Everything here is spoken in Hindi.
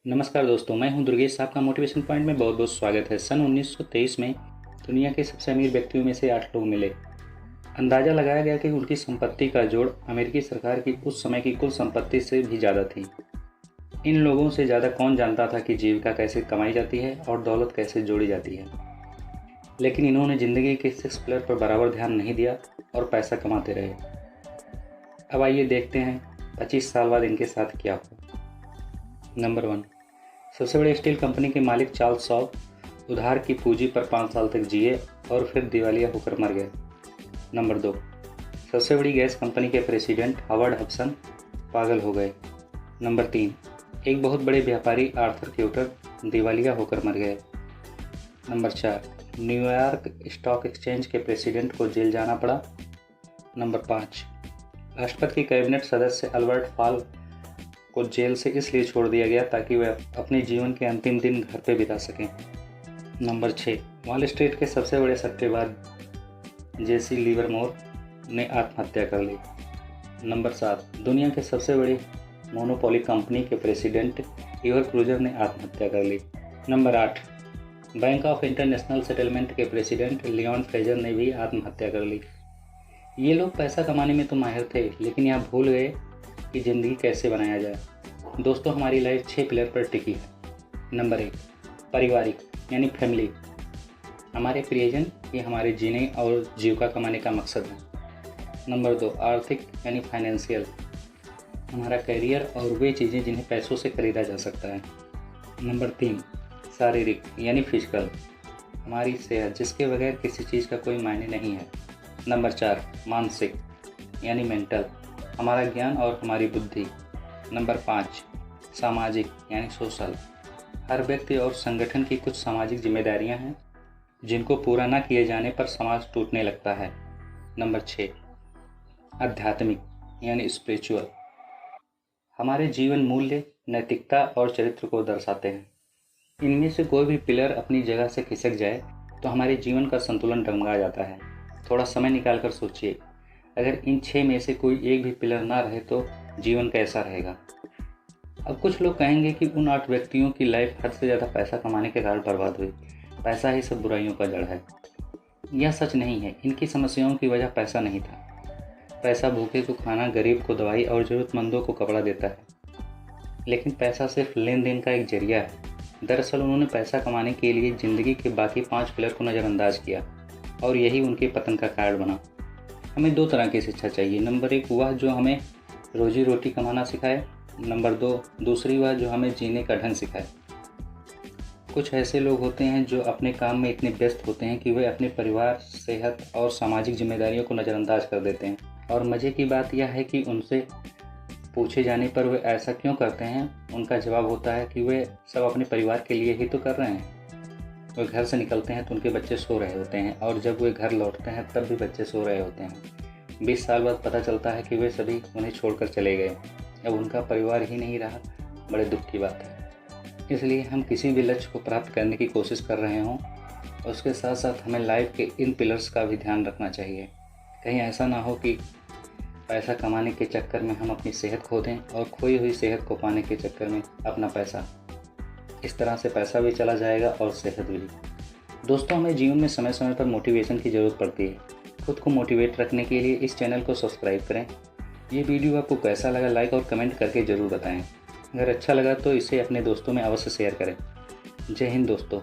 नमस्कार दोस्तों, मैं हूं दुर्गेश। आपका मोटिवेशन पॉइंट में बहुत बहुत स्वागत है। सन 1923 में दुनिया के सबसे अमीर व्यक्तियों में से 8 लोग मिले। अंदाज़ा लगाया गया कि उनकी संपत्ति का जोड़ अमेरिकी सरकार की उस समय की कुल संपत्ति से भी ज़्यादा थी। इन लोगों से ज़्यादा कौन जानता था कि जीविका कैसे कमाई जाती है और दौलत कैसे जोड़ी जाती है। लेकिन इन्होंने ज़िंदगी के 6 पिलर पर बराबर ध्यान नहीं दिया और पैसा कमाते रहे। अब आइए देखते हैं 25 साल बाद इनके साथ क्या हुआ। नंबर 1, सबसे बड़े स्टील कंपनी के मालिक चार्ल्स शॉ उधार की पूंजी पर 5 साल तक जिए और फिर दिवालिया होकर मर गए। नंबर 2, सबसे बड़ी गैस कंपनी के प्रेसिडेंट हावर्ड हब्सन पागल हो गए। नंबर 3, एक बहुत बड़े व्यापारी आर्थर क्यूटर दिवालिया होकर मर गए। नंबर 4, न्यूयॉर्क स्टॉक एक्सचेंज के प्रेसिडेंट को जेल जाना पड़ा। नंबर 5, राष्ट्रपति के कैबिनेट सदस्य अल्बर्ट फॉल को जेल से इसलिए छोड़ दिया गया ताकि वह अपने जीवन के अंतिम दिन घर पे बिता सकें। नंबर 6, वॉल स्ट्रीट के सबसे बड़े सट्टेबाज जेसी लिवरमोर ने आत्महत्या कर ली। नंबर 7, दुनिया के सबसे बड़ी मोनोपोली कंपनी के प्रेसिडेंट ईवर क्रूजर ने आत्महत्या कर ली। Number 8, bank of international settlement के प्रेसिडेंट लियोन फ्रेजर ने भी आत्महत्या कर ली। ये लोग पैसा कमाने में तो माहिर थे, लेकिन यहाँ भूल गए कि ज़िंदगी कैसे बनाया जाए। दोस्तों, हमारी लाइफ 6 पिलर पर टिकी है। नंबर 1, पारिवारिक यानी फैमिली। हमारे प्रियजन ये हमारे जीने और जीविका कमाने का मकसद है। नंबर 2, आर्थिक यानी फाइनेंशियल। हमारा करियर और वे चीज़ें जिन्हें पैसों से खरीदा जा सकता है। नंबर 3, शारीरिक यानी फिजिकल। हमारी सेहत जिसके बगैर किसी चीज़ का कोई मायने नहीं है। नंबर 4, मानसिक यानी मेंटल। हमारा ज्ञान और हमारी बुद्धि। नंबर 5, सामाजिक यानी सोशल। हर व्यक्ति और संगठन की कुछ सामाजिक जिम्मेदारियां हैं जिनको पूरा न किए जाने पर समाज टूटने लगता है। नंबर 6, आध्यात्मिक यानी स्पिरिचुअल। हमारे जीवन मूल्य, नैतिकता और चरित्र को दर्शाते हैं। इनमें से कोई भी पिलर अपनी जगह से खिसक जाए तो हमारे जीवन का संतुलन डगमगा जाता है। थोड़ा समय निकाल कर सोचिए, अगर इन 6 में से कोई एक भी पिलर ना रहे तो जीवन कैसा रहेगा। अब कुछ लोग कहेंगे कि उन 8 व्यक्तियों की लाइफ हद से ज़्यादा पैसा कमाने के कारण बर्बाद हुई। पैसा ही सब बुराइयों का जड़ है। यह सच नहीं है। इनकी समस्याओं की वजह पैसा नहीं था। पैसा भूखे को खाना, गरीब को दवाई और ज़रूरतमंदों को कपड़ा देता है, लेकिन पैसा सिर्फ लेन देन का एक जरिया है। दरअसल उन्होंने पैसा कमाने के लिए ज़िंदगी के बाकी 5 पिलर को नज़रअंदाज किया और यही उनके पतन का कारण बना। हमें 2 तरह की शिक्षा चाहिए। नंबर 1, वह जो हमें रोजी रोटी कमाना सिखाए। नंबर 2, दूसरी वह जो हमें जीने का ढंग सिखाए। कुछ ऐसे लोग होते हैं जो अपने काम में इतने व्यस्त होते हैं कि वे अपने परिवार, सेहत और सामाजिक जिम्मेदारियों को नज़रअंदाज कर देते हैं। और मज़े की बात यह है कि उनसे पूछे जाने पर वे ऐसा क्यों करते हैं, उनका जवाब होता है कि वे सब अपने परिवार के लिए ही तो कर रहे हैं। वे घर से निकलते हैं तो उनके बच्चे सो रहे होते हैं और जब वे घर लौटते हैं तब भी बच्चे सो रहे होते हैं। 20 साल बाद पता चलता है कि वे सभी उन्हें छोड़कर चले गए। अब उनका परिवार ही नहीं रहा। बड़े दुख की बात है। इसलिए हम किसी भी लक्ष्य को प्राप्त करने की कोशिश कर रहे हों, उसके साथ साथ हमें लाइफ के इन पिलर्स का भी ध्यान रखना चाहिए। कहीं ऐसा ना हो कि पैसा कमाने के चक्कर में हम अपनी सेहत खो दें और खोई हुई सेहत को पाने के चक्कर में अपना पैसा। इस तरह से पैसा भी चला जाएगा और सेहत भी। दोस्तों, हमें जीवन में समय समय पर मोटिवेशन की ज़रूरत पड़ती है। खुद को मोटिवेट रखने के लिए इस चैनल को सब्सक्राइब करें। ये वीडियो आपको कैसा लगा, लाइक और कमेंट करके ज़रूर बताएं। अगर अच्छा लगा तो इसे अपने दोस्तों में अवश्य शेयर करें। जय हिंद दोस्तों।